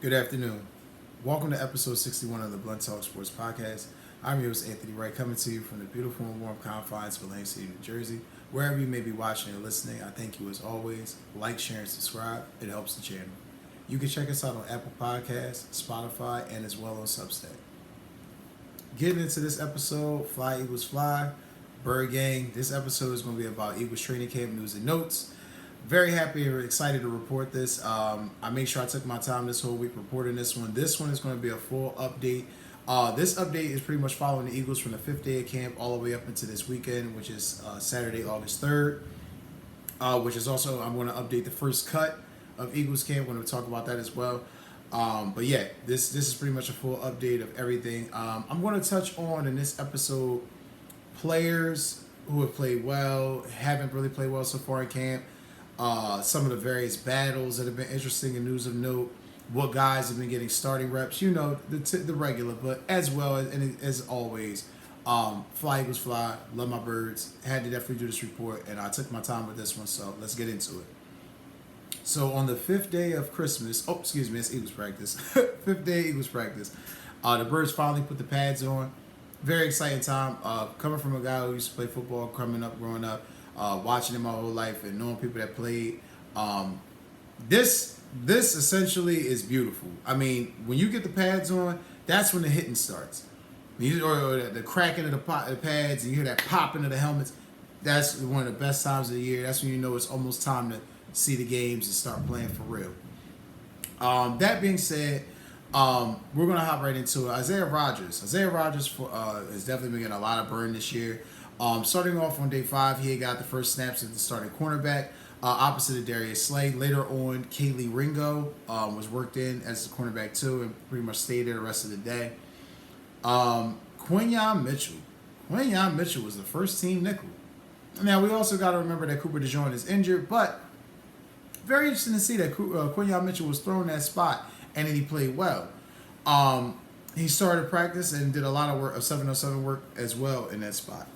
Good afternoon. Welcome to episode 61 of the Blunt Talk Sports Podcast. I'm your host, Anthony Wright, coming to you from the beautiful and warm confines of Linc, New Jersey. Wherever you may be watching or listening, I thank you as always. Like, share, and subscribe. It helps the channel. You can check us out on Apple Podcasts, Spotify, and as well on Substack. Getting into this episode, Fly Eagles Fly, Bird Gang. This episode is going to be about Eagles training camp news and notes. Very happy and excited to report this. I made sure I took my time this whole week reporting this one. This one is going to be a full update. This update is pretty much following the Eagles from the 5th day of camp all the way up into this weekend, which is Saturday, August 3rd, which is also, I'm going to update the first cut of Eagles camp. We're going to talk about that as well. But yeah, this is pretty much a full update of everything. I'm going to touch on in this episode players who have played well, haven't really played well so far in camp. Some of the various battles that have been interesting and news of note, what guys have been getting starting reps, the regular, but as well as always, Fly Eagles Fly, love my birds, had to definitely do this report, and I took my time with this one, so let's get into it. So on the 5th day of Christmas, it's Eagles practice, 5th day Eagles practice, the birds finally put the pads on. Very exciting time, coming from a guy who used to play football, growing up, watching it my whole life and knowing people that played. This essentially is beautiful. I mean, when you get the pads on, that's when the hitting starts. Or the cracking of the pads, and you hear that popping of the helmets. That's one of the best times of the year. That's when you know it's almost time to see the games and start playing for real. That being said, we're going to hop right into it. Isaiah Rodgers has definitely been getting a lot of burn this year. Starting off on day 5, he got the first snaps at the starting cornerback, opposite of Darius Slay. Later on, Kaylee Ringo was worked in as the cornerback too, and pretty much stayed there the rest of the day. Quinyon Mitchell was the first team nickel. Now, we also got to remember that Cooper DeJean is injured, but very interesting to see that Quinyon Mitchell was thrown that spot, and then he played well. He started practice and did a lot of work, 707 work as well in that spot.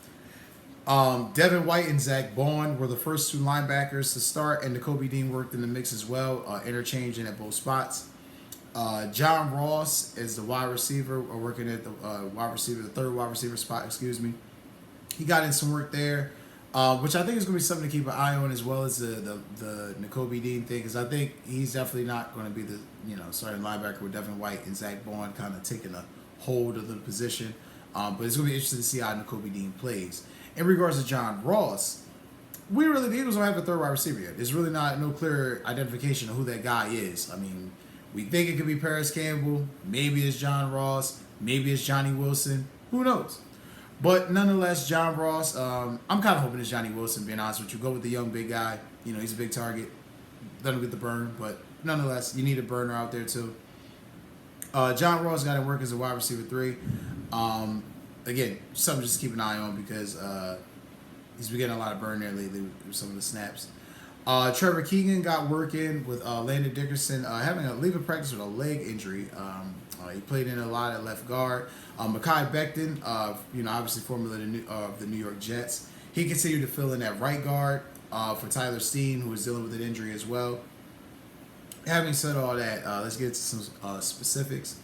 Devin White and Zach Bond were the first two linebackers to start, and Nakobe Dean worked in the mix as well, interchanging at both spots. John Ross is the wide receiver, working at the the third wide receiver spot, He got in some work there, which I think is going to be something to keep an eye on, as well as the Nakobe Dean thing, because I think he's definitely not going to be the starting linebacker with Devin White and Zach Bond kind of taking a hold of the position. But it's going to be interesting to see how Nakobe Dean plays. In regards to John Ross, the Eagles don't have a third wide receiver yet. There's really no clear identification of who that guy is. I mean, we think it could be Paris Campbell. Maybe it's John Ross. Maybe it's Johnny Wilson. Who knows? But nonetheless, John Ross, I'm kind of hoping it's Johnny Wilson, being honest with you. Go with the young big guy. He's a big target. Let him get the burn. But nonetheless, you need a burner out there too. John Ross got to work as a wide receiver 3. Again, something just to keep an eye on, because he's been getting a lot of burn there lately with some of the snaps. Trevor Keegan got working with Landon Dickerson having leaving practice with a leg injury. He played in a lot at left guard. Mekhi Becton, obviously formerly of the New York Jets, he continued to fill in at right guard for Tyler Steen, who was dealing with an injury as well. Having said all that, let's get to some specifics.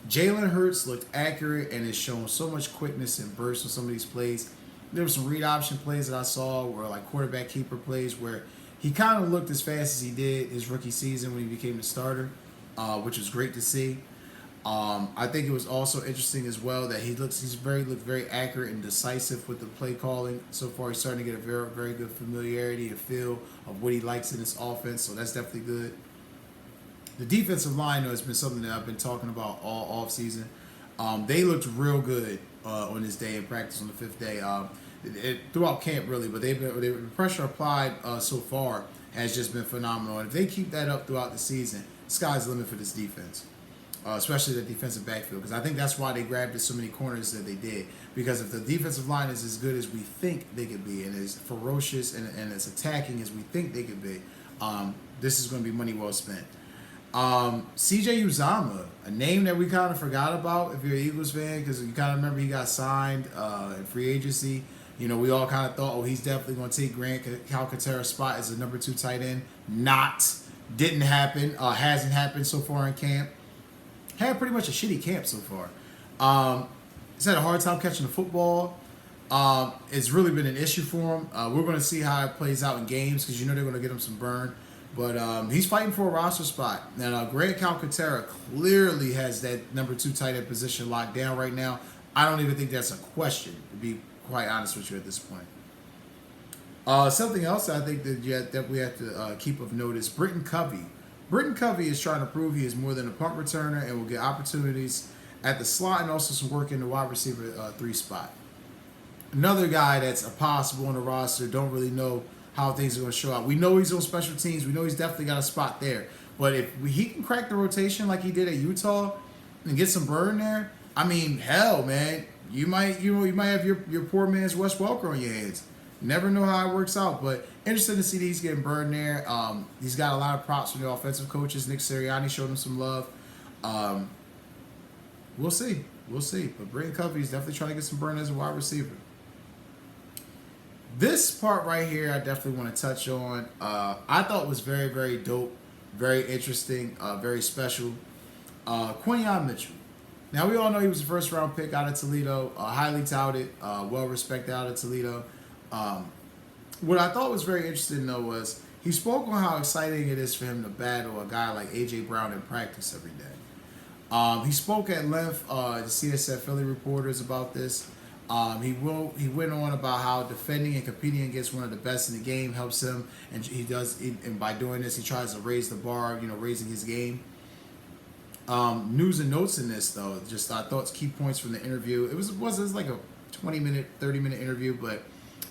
Jalen Hurts looked accurate and has shown so much quickness and burst on some of these plays. There were some read option plays that I saw where like quarterback keeper plays where he kind of looked as fast as he did his rookie season when he became the starter, which was great to see. I think it was also interesting as well that he looked very accurate and decisive with the play calling. So far, he's starting to get a very, very good familiarity and feel of what he likes in this offense, so that's definitely good. The defensive line, though, has been something that I've been talking about all offseason. They looked real good on this day in practice on the 5th day. Throughout camp, really, but the pressure applied so far has just been phenomenal. And if they keep that up throughout the season, sky's the limit for this defense, especially the defensive backfield, because I think that's why they grabbed so many corners that they did. Because if the defensive line is as good as we think they could be, and as ferocious and as attacking as we think they could be, this is going to be money well spent. CJ Uzomah, a name that we kind of forgot about if you're an Eagles fan, because you kind of remember he got signed in free agency. We all kind of thought, he's definitely going to take Grant Calcaterra's spot as a number 2 tight end. Not. Didn't happen. Hasn't happened so far in camp. Had pretty much a shitty camp so far. He's had a hard time catching the football. It's really been an issue for him. We're going to see how it plays out in games because they're going to get him some burn. But he's fighting for a roster spot. And Grant Calcaterra clearly has that number 2 tight end position locked down right now. I don't even think that's a question, to be quite honest with you at this point. Something else I think that we have to keep of note is Britton Covey. Britton Covey is trying to prove he is more than a punt returner and will get opportunities at the slot and also some work in the wide receiver 3 spot. Another guy that's a possible on the roster, don't really know how things are going to show out. We know he's on special teams. We know he's definitely got a spot there. But if he can crack the rotation like he did at Utah and get some burn there, I mean, hell, man, you might have your poor man's Wes Welker on your hands. Never know how it works out, but interested to see that he's getting burned there. He's got a lot of props from the offensive coaches. Nick Sirianni showed him some love. We'll see. But Britton Covey is definitely trying to get some burn as a wide receiver. This part right here, I definitely want to touch on. I thought was very, very dope, very interesting, very special. Quinyon Mitchell. Now, we all know he was a first-round pick out of Toledo, highly touted, well-respected out of Toledo. What I thought was very interesting, though, was he spoke on how exciting it is for him to battle a guy like A.J. Brown in practice every day. He spoke at length to CSF Philly reporters about this. He went on about how defending and competing against one of the best in the game helps him, and and by doing this, he tries to raise the bar, raising his game. News and notes in this, though, just thoughts, key points from the interview. It was like a 20-minute, 30-minute interview, but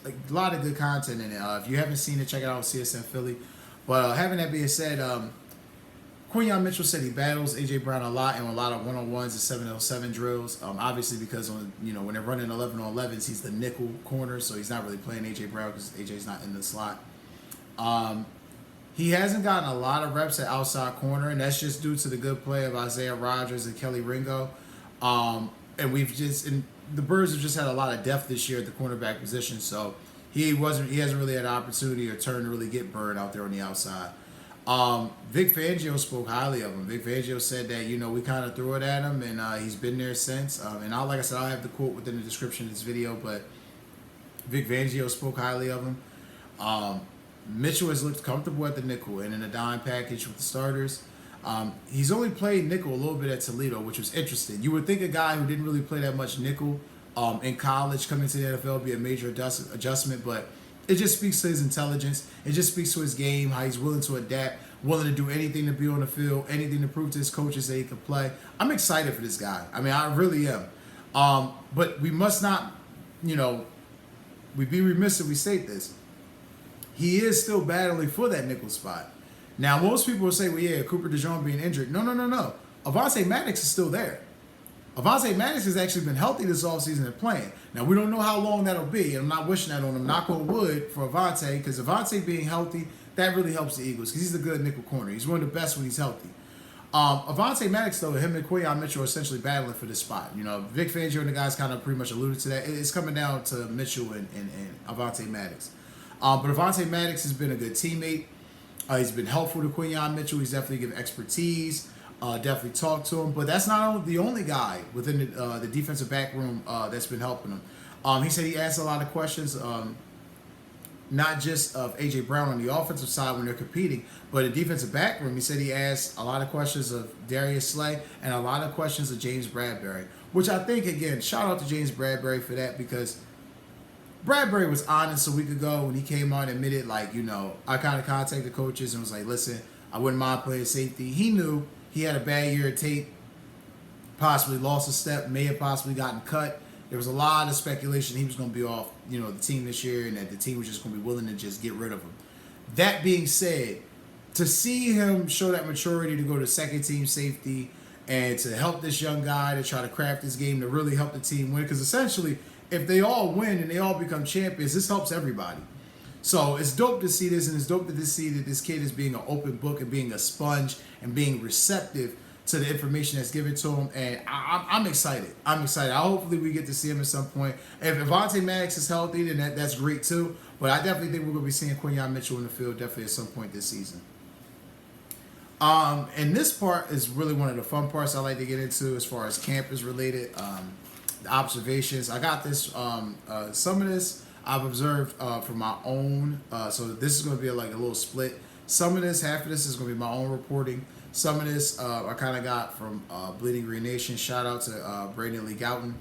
like a lot of good content in it. If you haven't seen it, check it out on CSN Philly. But having that being said, Quinyon Mitchell said he battles A.J. Brown a lot and a lot of one-on-ones and 7-on-7 drills. Obviously because when they're running 11-on-11s, he's the nickel corner, so he's not really playing A.J. Brown because A.J.'s not in the slot. He hasn't gotten a lot of reps at outside corner, and that's just due to the good play of Isaiah Rodgers and Kelly Ringo. And the Birds have just had a lot of depth this year at the cornerback position, so he hasn't really had an opportunity or turn to really get burned out there on the outside. Vic Fangio spoke highly of him. Vic Fangio said that, we kind of threw it at him, and he's been there since. And like I said, I'll have the quote within the description of this video, but Vic Fangio spoke highly of him. Mitchell has looked comfortable at the nickel and in a dime package with the starters. He's only played nickel a little bit at Toledo, which was interesting. You would think a guy who didn't really play that much nickel in college coming to the NFL would be a major adjustment, but it just speaks to his intelligence. It just speaks to his game, how he's willing to adapt, willing to do anything to be on the field, anything to prove to his coaches that he can play. I'm excited for this guy. I mean, I really am. But we must not, we'd be remiss if we state this. He is still battling for that nickel spot. Now, most people will say, well, yeah, Cooper DeJean being injured. No. Avonte Maddox is still there. Avonte Maddox has actually been healthy this offseason and playing. Now, we don't know how long that'll be, and I'm not wishing that on him. Knock on wood for Avonte, because Avonte being healthy, that really helps the Eagles, because he's a good nickel corner. He's one of the best when he's healthy. Avonte Maddox, though, him and Quinyon Mitchell are essentially battling for this spot. Vic Fangio and the guys kind of pretty much alluded to that. It's coming down to Mitchell and Avonte Maddox. But Avonte Maddox has been a good teammate. He's been helpful to Quinyon Mitchell. He's definitely given expertise. Definitely talked to him. But that's not the only guy within the defensive back room that's been helping him. He said he asked a lot of questions, not just of A.J. Brown on the offensive side when they're competing, but the defensive back room. He said he asked a lot of questions of Darius Slay and a lot of questions of James Bradbury, which I think, again, shout out to James Bradbury for that, because Bradbury was honest a week ago when he came out and admitted, I kind of contacted coaches and was like, listen, I wouldn't mind playing safety. He knew he had a bad year at tape, possibly lost a step, may have possibly gotten cut. There was a lot of speculation he was going to be off, the team this year, and that the team was just going to be willing to just get rid of him. That being said, to see him show that maturity to go to second team safety and to help this young guy to try to craft this game to really help the team win, because essentially, if they all win and they all become champions, this helps everybody. So it's dope to see this, and it's dope to see that this kid is being an open book and being a sponge and being receptive to the information that's given to him. And I'm excited. Hopefully we get to see him at some point. If Avonte Maddox is healthy, then that's great too. But I definitely think we're going to be seeing Quinyon Mitchell in the field definitely at some point this season. And this part is really one of the fun parts I like to get into as far as camp is related. The observations. I got this. Some of this I've observed from my own. So this is going to be like a little split. Some of this, half of this is going to be my own reporting. Some of this I kind of got from Bleeding Green Nation. Shout out to Brandon Lee Gouton.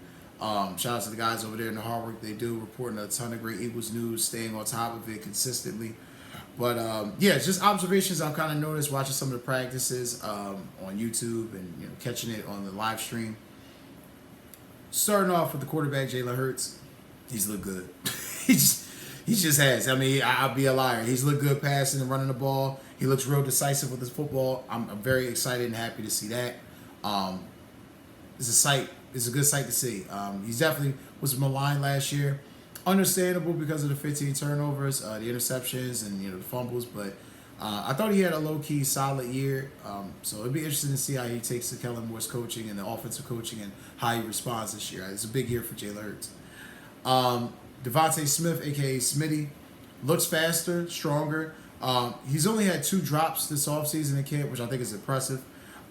Shout out to the guys over there and the hard work they do, reporting a ton of great Eagles news, staying on top of it consistently. But yeah, it's just observations I've kind of noticed watching some of the practices on YouTube and catching it on the live stream. Starting off with the quarterback Jalen Hurts, he's looked good. he just has. I mean, I'll be a liar. He's looked good passing and running the ball. He looks real decisive with his football. I'm very excited and happy to see that. It's a sight. It's a good sight to see. He's definitely was maligned last year. Understandable because of the 15 turnovers, the interceptions, and the fumbles. But I thought he had a low-key solid year. So it'd be interesting to see how he takes to Kellen Moore's coaching and the offensive coaching and how he responds this year. It's a big year for Jalen Hurts. Devontae Smith, a.k.a. Smitty, looks faster, stronger. He's only had 2 drops this offseason in camp, which I think is impressive.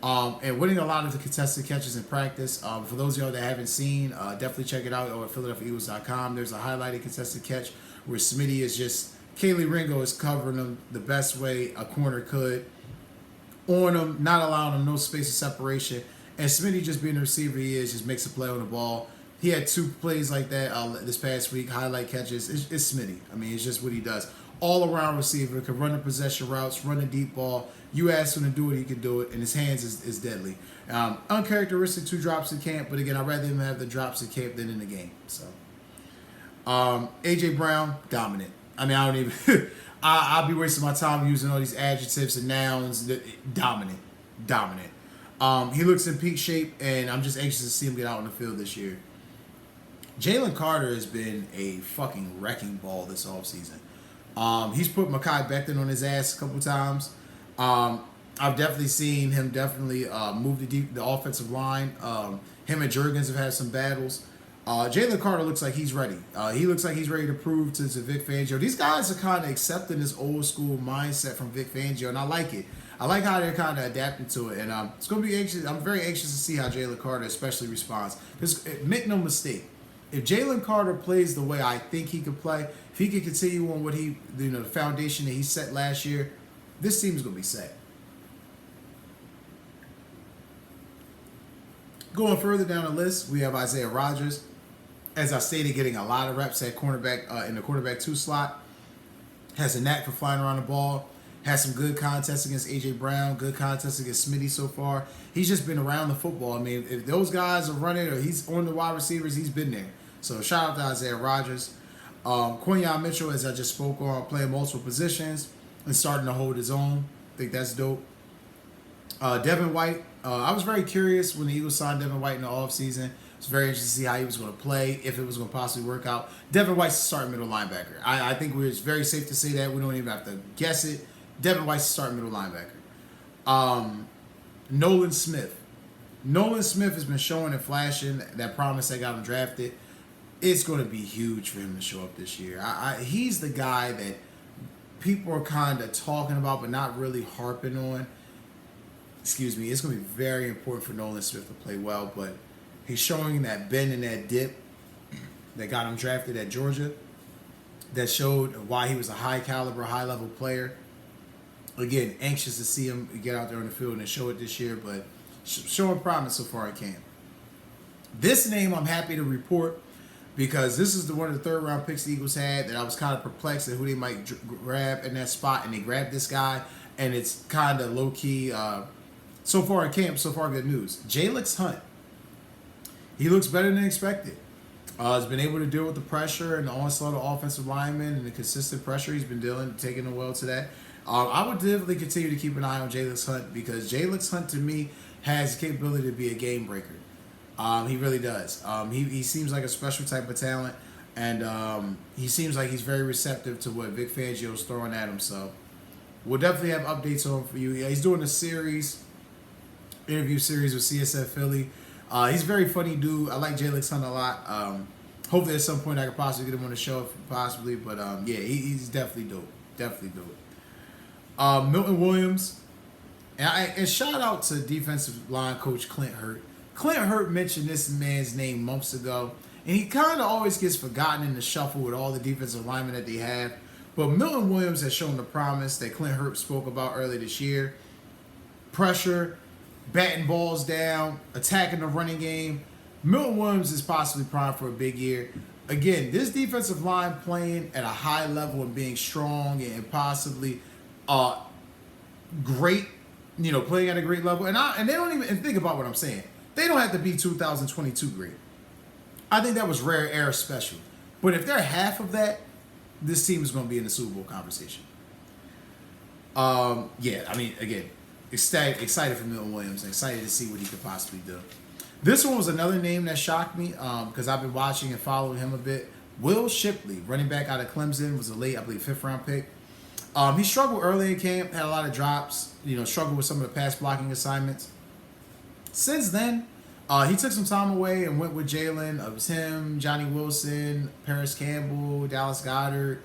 And winning a lot of the contested catches in practice. For those of y'all that haven't seen, definitely check it out at PhiladelphiaEagles.com. There's a highlighted contested catch where Smitty is just, Kaylee Ringo is covering him the best way a corner could. On him, not allowing him no space of separation. And Smitty, just being the receiver he is, just makes a play on the ball. He had 2 plays like that this past week, highlight catches. It's Smitty. I mean, it's just what he does. All-around receiver, can run the possession routes, run the deep ball. You ask him to do it, he can do it, and his hands is deadly. Uncharacteristic 2 drops in camp, but again, I'd rather him have the drops in camp than in the game. So, A.J. Brown, dominant. I mean, I don't even... I'll be wasting my time using all these adjectives and nouns. Dominant. He looks in peak shape, and I'm just anxious to see him get out on the field this year. Jalen Carter has been a fucking wrecking ball this offseason. He's put Mekhi Becton on his ass a couple times. I've definitely seen him move the offensive line. Him and Jurgens have had some battles. Jalen Carter looks like he's ready. He looks like he's ready to prove to Vic Fangio. These guys are kind of accepting this old school mindset from Vic Fangio, and I like it. I like how they're kind of adapting to it, and it's going to be anxious. I'm very anxious to see how Jalen Carter especially responds. Because make no mistake, if Jalen Carter plays the way I think he could play, if he can continue on what the foundation that he set last year, this team is going to be set. Going further down the list, we have Isaiah Rodgers. As I stated, getting a lot of reps at cornerback in the quarterback 2 slot. Has a knack for flying around the ball. Has some good contests against A.J. Brown. Good contests against Smitty so far. He's just been around the football. I mean, if those guys are running or he's on the wide receivers, he's been there. So shout out to Isaiah Rodgers. Quinyon Mitchell, as I just spoke on, playing multiple positions and starting to hold his own. I think that's dope. Devin White. I was very curious when the Eagles signed Devin White in the offseason. I was very interested to see how he was going to play, if it was going to possibly work out. Devin White's the starting middle linebacker. I think it's very safe to say that. We don't even have to guess it. Devin White's the starting middle linebacker. Nolan Smith. Nolan Smith has been showing and flashing that promise that got him drafted. It's going to be huge for him to show up this year. He's the guy that people are kind of talking about but not really harping on. Excuse me. It's going to be very important for Nolan Smith to play well, but he's showing that bend and that dip that got him drafted at Georgia, that showed why he was a high-caliber, high-level player. Again, anxious to see him get out there on the field and show it this year, but showing promise so far at camp. This name I'm happy to report because this is one of the third-round picks the Eagles had that I was kind of perplexed at who they might grab in that spot, and they grabbed this guy, and it's kind of low-key. So far at camp, so far good news. Jalix Hunt. He looks better than expected. He's been able to deal with the pressure and the onslaught of offensive linemen and the consistent pressure he's been taking it well to that. I would definitely continue to keep an eye on Jalix Hunt because Jalix Hunt, to me, has the capability to be a game breaker. He really does. He seems like a special type of talent, and he seems like he's very receptive to what Vic Fangio is throwing at him. So we'll definitely have updates on him for you. Yeah, he's doing a interview series with CSF Philly. He's a very funny dude. I like Jalix Hunt a lot. Hopefully at some point I could possibly get him on the show, possibly. But yeah, he's definitely dope. Definitely dope. Milton Williams. And shout out to defensive line coach Clint Hurt. Clint Hurt mentioned this man's name months ago, and he kind of always gets forgotten in the shuffle with all the defensive linemen that they have. But Milton Williams has shown the promise that Clint Hurt spoke about earlier this year. Pressure, batting balls down, attacking the running game. Milton Williams is possibly primed for a big year. Again, this defensive line playing at a high level and being strong and possibly great, playing at a great level. And they don't even think about what I'm saying. They don't have to be 2022 great. I think that was rare air special. But if they're half of that, this team is going to be in the Super Bowl conversation. Again, excited for Milton Williams. Excited to see what he could possibly do. This one was another name that shocked me because I've been watching and following him a bit. Will Shipley, running back out of Clemson, was a late, I believe, 5th round pick. He struggled early in camp, had a lot of drops, struggled with some of the pass blocking assignments. Since then, he took some time away and went with Jalen. It was him, Johnny Wilson, Paris Campbell, Dallas Goedert.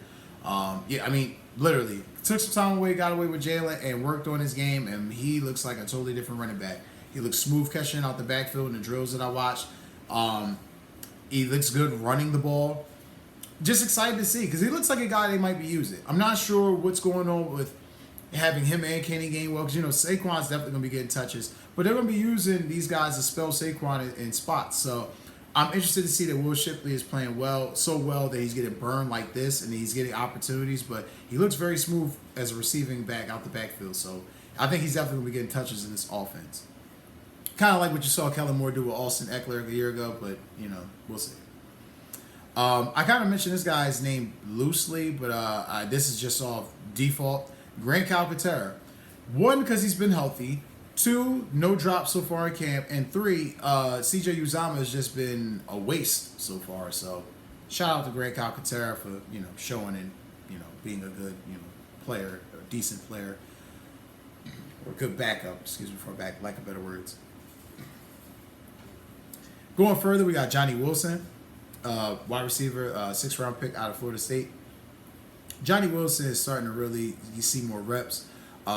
Literally, took some time away, got away with Jalen, and worked on his game, and he looks like a totally different running back. He looks smooth catching out the backfield in the drills that I watched. He looks good running the ball. Just excited to see because he looks like a guy they might be using. I'm not sure what's going on with having him and Kenny Gainwell because, Saquon's definitely going to be getting touches. But they're going to be using these guys to spell Saquon in spots. So I'm interested to see that Will Shipley is playing so well that he's getting burned like this and he's getting opportunities. But he looks very smooth as a receiving back out the backfield. So I think he's definitely going to be getting touches in this offense. Kind of like what you saw Kellen Moore do with Austin Eckler a year ago, but, we'll see. I kind of mentioned this guy's name loosely, but this is just off default. Grant Calcaterra. 1, because he's been healthy. 2, no drops so far in camp. And 3, CJ Uzomah has just been a waste so far. So shout out to Grant Calcaterra for, showing and, being a good, player, a decent player. Or good backup, for lack of better words. Going further, we got Johnny Wilson, wide receiver, 6th round pick out of Florida State. Johnny Wilson is starting to really see more reps.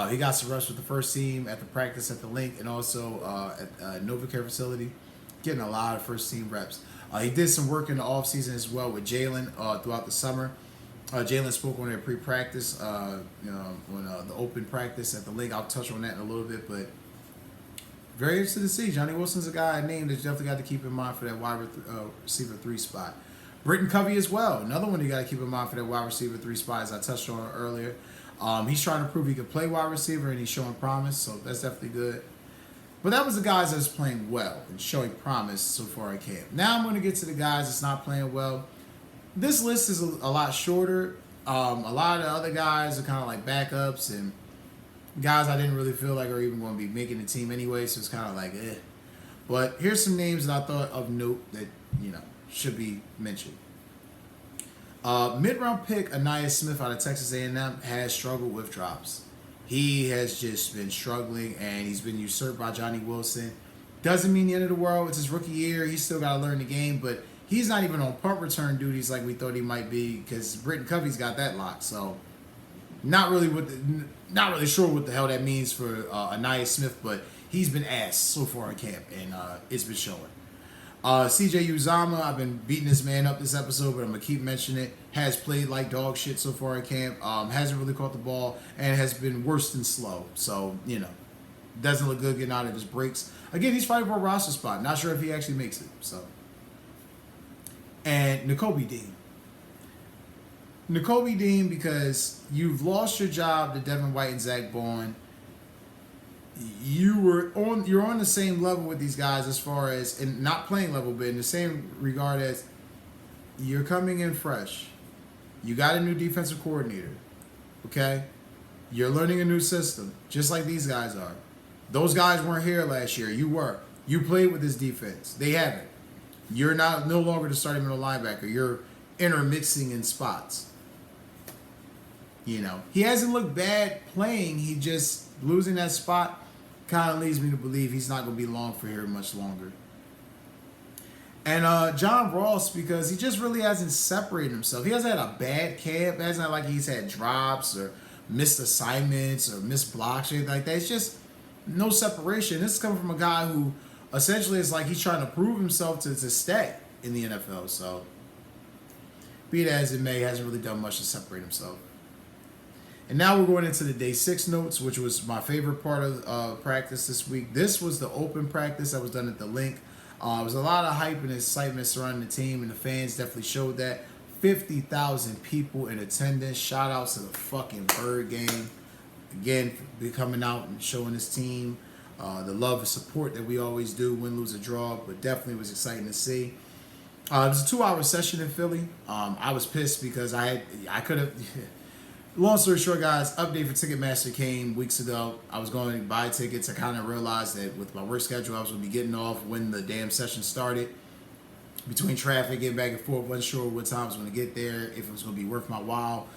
He got some reps with the first team at the practice at the Linc and also at NovaCare facility, getting a lot of first team reps. He did some work in the offseason as well with Jalen throughout the summer. Jalen spoke on their pre-practice, on the open practice at the Linc. I'll touch on that in a little bit, but very interested to see. Johnny Wilson's a guy, a name that you definitely got to keep in mind for that wide receiver 3 spot. Britton Covey as well. Another one you got to keep in mind for that wide receiver 3 spot, as I touched on earlier. He's trying to prove he can play wide receiver, and he's showing promise, so that's definitely good. But that was the guys that's playing well and showing promise so far in camp. Now I'm going to get to the guys that's not playing well. This list is a lot shorter. A lot of the other guys are kind of like backups and guys I didn't really feel like are even going to be making the team anyway, so it's kind of like, eh. But here's some names that I thought of note that, should be mentioned. Mid-round pick Aniyah Smith out of Texas A&M has struggled with drops. He has just been struggling, and he's been usurped by Johnny Wilson. Doesn't mean the end of the world. It's his rookie year. He's still got to learn the game, but he's not even on punt return duties like we thought he might be because Britton Covey's got that locked. So not really sure what the hell that means for Aniyah Smith, but he's been ass so far in camp, and it's been showing. CJ Uzomah, I've been beating this man up this episode, but I'm going to keep mentioning it, has played like dog shit so far in camp, hasn't really caught the ball, and has been worse than slow. So, doesn't look good getting out of his breaks. Again, he's fighting for a roster spot. Not sure if he actually makes it. So, and Nakobe Dean, because you've lost your job to Devin White and Zach Bowen. You're on the same level with these guys as far as, and not playing level, but in the same regard as you're coming in fresh. You got a new defensive coordinator, okay? You're learning a new system, just like these guys are. Those guys weren't here last year. You were. You played with this defense. They haven't. You're no longer the starting middle linebacker. You're intermixing in spots. He hasn't looked bad playing. He just losing that spot kind of leads me to believe he's not going to be long for here much longer. And John Ross, because he just really hasn't separated himself. He hasn't had a bad camp. It hasn't like he's had drops or missed assignments or missed blocks or anything like that. It's just no separation. This is coming from a guy who essentially is like he's trying to prove himself to stay in the NFL. So, be it as it may, hasn't really done much to separate himself. And now we're going into the day 6 notes, which was my favorite part of practice this week. This was the open practice that was done at the Linc. There was a lot of hype and excitement surrounding the team, and the fans definitely showed that. 50,000 people in attendance. Shout outs to the fucking Bird Gang. Again, for coming out and showing this team the love and support that we always do, win, lose, or draw, but definitely was exciting to see. It was a 2-hour session in Philly. I was pissed because I could have... Long story short, guys, update for Ticketmaster came weeks ago. I was going to buy tickets. I kind of realized that with my work schedule, I was going to be getting off when the damn session started. Between traffic, getting back and forth, wasn't sure what time I was going to get there, if it was going to be worth my while.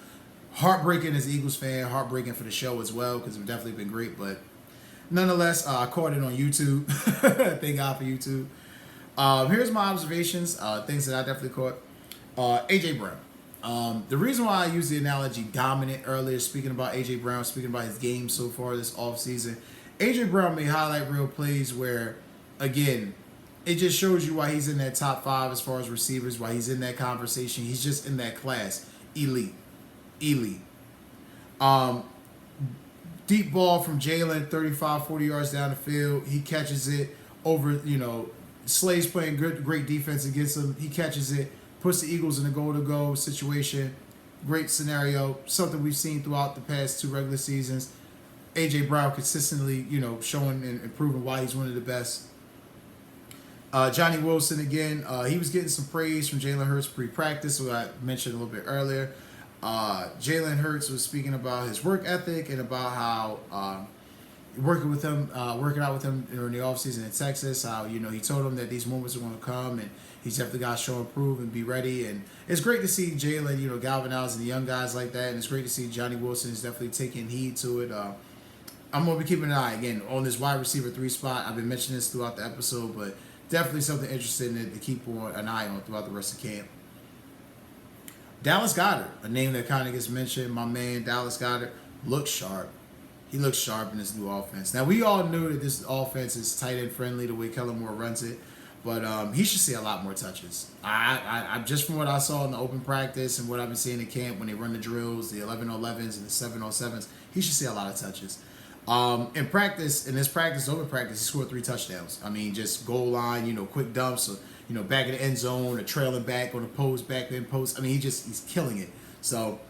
Heartbreaking as an Eagles fan, heartbreaking for the show as well, because it's definitely been great. But nonetheless, I caught it on YouTube. Thank God for YouTube. Here's my observations, things that I definitely caught. A.J. Brown. The reason why I used the analogy dominant earlier, speaking about A.J. Brown, speaking about his game so far this offseason, A.J. Brown made highlight reel plays where, again, it just shows you why he's in that top 5 as far as receivers, why he's in that conversation. He's just in that class. Elite. Deep ball from Jalen, 35, 40 yards down the field. He catches it over, Slay's playing great defense against him. He catches it. Puts the Eagles in a goal-to-go situation. Great scenario. Something we've seen throughout the past 2 regular seasons. A.J. Brown consistently, showing and proving why he's one of the best. Johnny Wilson, again, he was getting some praise from Jalen Hurts pre-practice, who I mentioned a little bit earlier. Jalen Hurts was speaking about his work ethic and about how working out with him during the offseason in Texas, how, he told him that these moments are going to come, and he's definitely got to show and prove and be ready. And it's great to see Jalen, galvanizing the young guys like that. And it's great to see Johnny Wilson is definitely taking heed to it. I'm going to be keeping an eye, again, on this wide receiver 3 spot. I've been mentioning this throughout the episode, but definitely something interesting to keep an eye on throughout the rest of camp. Dallas Goedert, a name that kind of gets mentioned. My man, Dallas Goedert, looks sharp. He looks sharp in this new offense. Now, we all knew that this offense is tight end friendly the way Kellen Moore runs it. But he should see a lot more touches. I just from what I saw in the open practice and what I've been seeing in camp when they run the drills, the 11-on-11s and the 7-on-7s, he should see a lot of touches. In this open practice, he scored 3 touchdowns. I mean, just goal line, quick dumps, back in the end zone, or trailing back on the post, back in post. I mean, he's killing it. So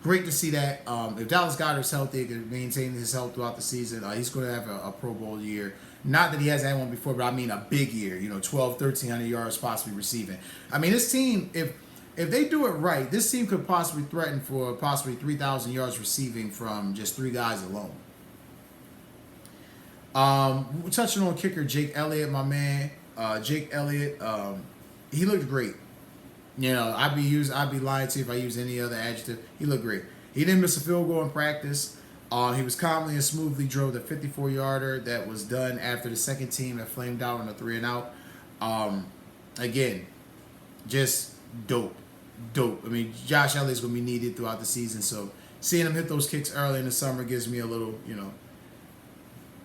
great to see that. If Dallas Goedert's healthy, can maintain his health throughout the season, he's going to have a Pro Bowl year. Not that he hasn't had one before, but I mean a big year. 1,200, 1,300 yards possibly receiving. I mean, this team, if they do it right, this team could possibly threaten for possibly 3,000 yards receiving from just 3 guys alone. We're touching on kicker Jake Elliott, my man. Jake Elliott, he looked great. I'd be lying to you if I use any other adjective. He looked great. He didn't miss a field goal in practice. He was calmly and smoothly drove the 54-yarder that was done after the second team that flamed out on a 3-and-out. Again, just dope. I mean, Josh Elliott's going to be needed throughout the season, so seeing him hit those kicks early in the summer gives me a little,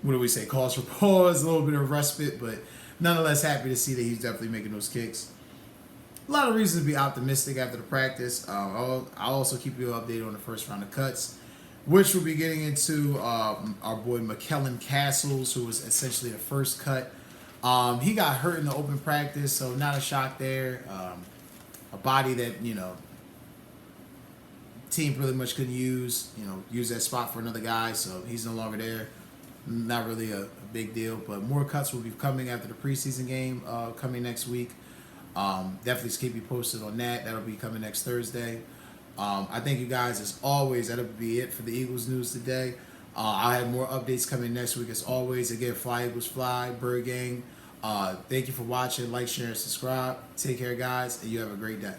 what do we say, cause for pause, a little bit of respite, but nonetheless happy to see that he's definitely making those kicks. A lot of reasons to be optimistic after the practice. I'll also keep you updated on the first round of cuts, which we'll be getting into our boy McKellen Castles, who was essentially the first cut. He got hurt in the open practice, so not a shock there. A body that, team pretty much couldn't use that spot for another guy, so he's no longer there. Not really a big deal, but more cuts will be coming after the preseason game coming next week. Definitely keep you posted on that. That'll be coming next Thursday. I thank you guys as always. That'll be it for the Eagles news today. I'll have more updates coming next week as always. Again, Fly Eagles Fly, Bird Gang. Thank you for watching. Like, share, and subscribe. Take care, guys, and you have a great day.